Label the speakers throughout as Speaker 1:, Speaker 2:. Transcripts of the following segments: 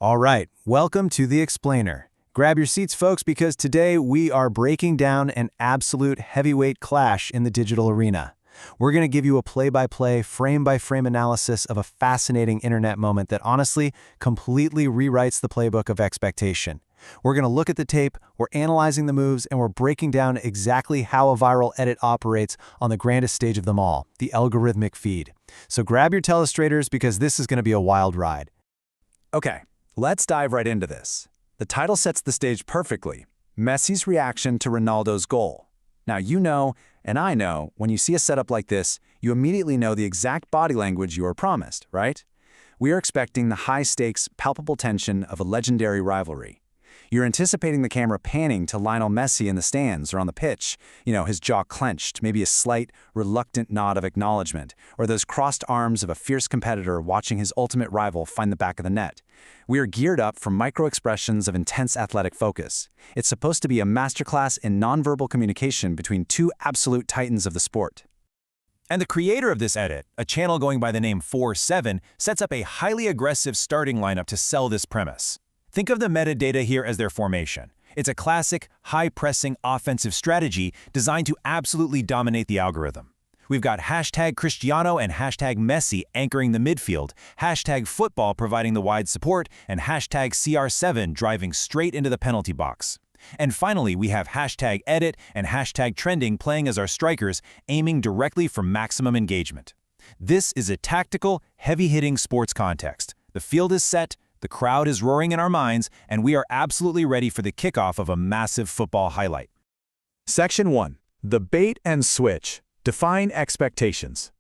Speaker 1: All right, welcome to The Explainer. Grab your seats, folks, because today we are breaking down an absolute heavyweight clash in the digital arena. We're going to give you a play-by-play, frame-by-frame analysis of a fascinating internet moment that honestly completely rewrites the playbook of expectation. We're going to look at the tape, we're analyzing the moves, and we're breaking down exactly how a viral edit operates on the grandest stage of them all, the algorithmic feed. So grab your telestrators because this is going to be a wild ride.
Speaker 2: Okay, let's dive right into this. The title sets the stage perfectly. Messi's reaction to Ronaldo's goal. Now you know, and I know, when you see a setup like this, you immediately know the exact body language you were promised, right? We are expecting the high-stakes, palpable tension of a legendary rivalry. You're anticipating the camera panning to Lionel Messi in the stands or on the pitch, his jaw clenched, maybe a slight, reluctant nod of acknowledgement, or those crossed arms of a fierce competitor watching his ultimate rival find the back of the net. We are geared up for micro-expressions of intense athletic focus. It's supposed to be a masterclass in nonverbal communication between two absolute titans of the sport.
Speaker 3: And the creator of this edit, a channel going by the name 4-7, sets up a highly aggressive starting lineup to sell this premise. Think of the metadata here as their formation. It's a classic, high-pressing offensive strategy designed to absolutely dominate the algorithm. We've got hashtag Cristiano and hashtag Messi anchoring the midfield, hashtag football providing the wide support, and hashtag CR7 driving straight into the penalty box. And finally, we have hashtag edit and hashtag trending playing as our strikers, aiming directly for maximum engagement. This is a tactical, heavy-hitting sports context. The field is set, the crowd is roaring in our minds, and we are absolutely ready for the kickoff of a massive football highlight.
Speaker 2: Section 1. The bait and switch. Define expectations.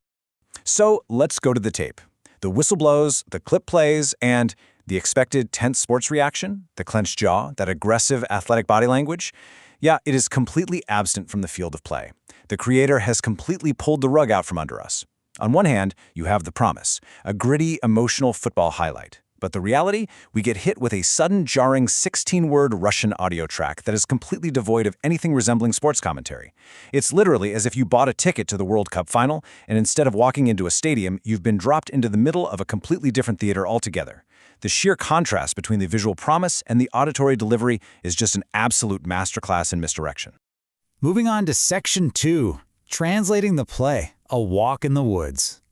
Speaker 1: So let's go to the tape. The whistle blows, the clip plays, and the expected tense sports reaction, the clenched jaw, that aggressive athletic body language, it is completely absent from the field of play. The creator has completely pulled the rug out from under us. On one hand, you have the promise, a gritty, emotional football highlight. But the reality, we get hit with a sudden, jarring 16-word Russian audio track that is completely devoid of anything resembling sports commentary. It's literally as if you bought a ticket to the World Cup final, and instead of walking into a stadium, you've been dropped into the middle of a completely different theater altogether. The sheer contrast between the visual promise and the auditory delivery is just an absolute masterclass in misdirection.
Speaker 4: Moving on to Section 2, Translating the Play, a Walk in the Woods.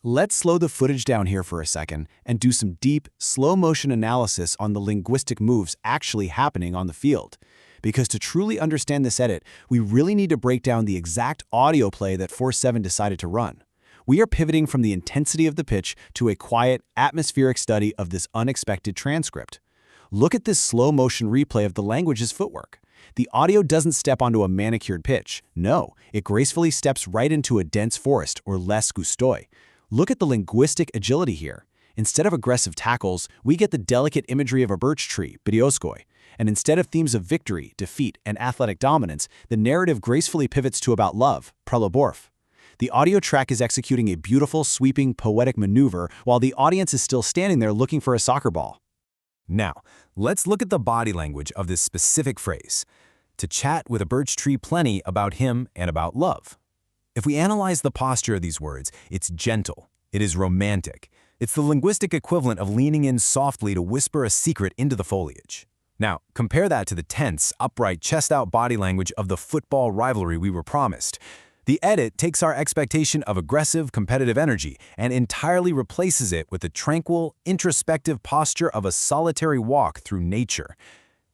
Speaker 1: Let's slow the footage down here for a second and do some deep, slow-motion analysis on the linguistic moves actually happening on the field. Because to truly understand this edit, we really need to break down the exact audio play that 4-7 decided to run. We are pivoting from the intensity of the pitch to a quiet, atmospheric study of this unexpected transcript. Look at this slow-motion replay of the language's footwork. The audio doesn't step onto a manicured pitch. No, it gracefully steps right into a dense forest, or les gustoi. Look at the linguistic agility here. Instead of aggressive tackles, we get the delicate imagery of a birch tree, bidioskoi. And instead of themes of victory, defeat, and athletic dominance, the narrative gracefully pivots to about love, proloborf. The audio track is executing a beautiful, sweeping, poetic maneuver while the audience is still standing there looking for a soccer ball.
Speaker 3: Now, let's look at the body language of this specific phrase. To chat with a birch tree plenty about him and about love. If we analyze the posture of these words, it's gentle, it is romantic. It's the linguistic equivalent of leaning in softly to whisper a secret into the foliage. Now, compare that to the tense, upright, chest-out body language of the football rivalry we were promised. The edit takes our expectation of aggressive, competitive energy and entirely replaces it with the tranquil, introspective posture of a solitary walk through nature.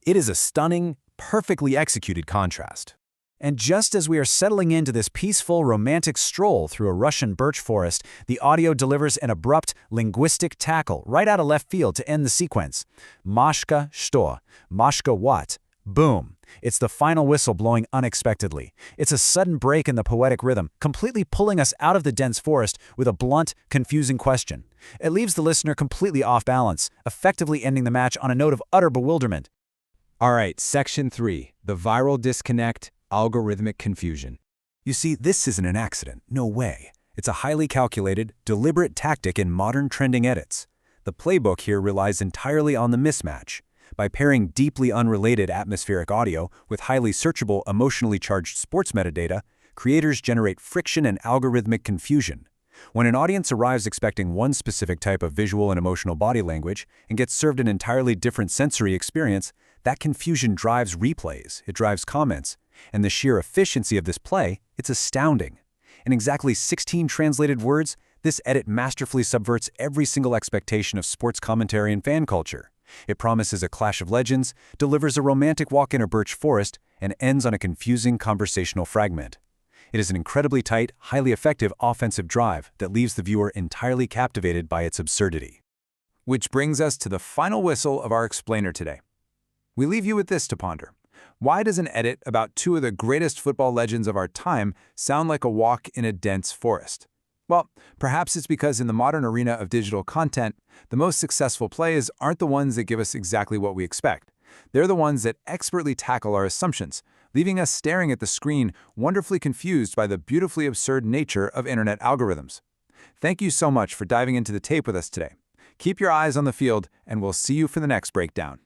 Speaker 3: It is a stunning, perfectly executed contrast.
Speaker 4: And just as we are settling into this peaceful, romantic stroll through a Russian birch forest, the audio delivers an abrupt, linguistic tackle right out of left field to end the sequence. Mashka что? Mashka what? Boom. It's the final whistle blowing unexpectedly. It's a sudden break in the poetic rhythm, completely pulling us out of the dense forest with a blunt, confusing question. It leaves the listener completely off balance, effectively ending the match on a note of utter bewilderment.
Speaker 2: All right, Section 3, the viral disconnect, algorithmic confusion.
Speaker 3: You see, this isn't an accident, no way. It's a highly calculated, deliberate tactic in modern trending edits. The playbook here relies entirely on the mismatch. By pairing deeply unrelated atmospheric audio with highly searchable, emotionally charged sports metadata, creators generate friction and algorithmic confusion.
Speaker 2: When an audience arrives expecting one specific type of visual and emotional body language and gets served an entirely different sensory experience, that confusion drives replays, it drives comments, and the sheer efficiency of this play, it's astounding. In exactly 16 translated words, this edit masterfully subverts every single expectation of sports commentary and fan culture. It promises a clash of legends, delivers a romantic walk in a birch forest, and ends on a confusing conversational fragment. It is an incredibly tight, highly effective offensive drive that leaves the viewer entirely captivated by its absurdity. Which brings us to the final whistle of our explainer today. We leave you with this to ponder. Why does an edit about two of the greatest football legends of our time sound like a walk in a dense forest? Well, perhaps it's because in the modern arena of digital content, the most successful plays aren't the ones that give us exactly what we expect. They're the ones that expertly tackle our assumptions, leaving us staring at the screen, wonderfully confused by the beautifully absurd nature of internet algorithms. Thank you so much for diving into the tape with us today. Keep your eyes on the field, and we'll see you for the next breakdown.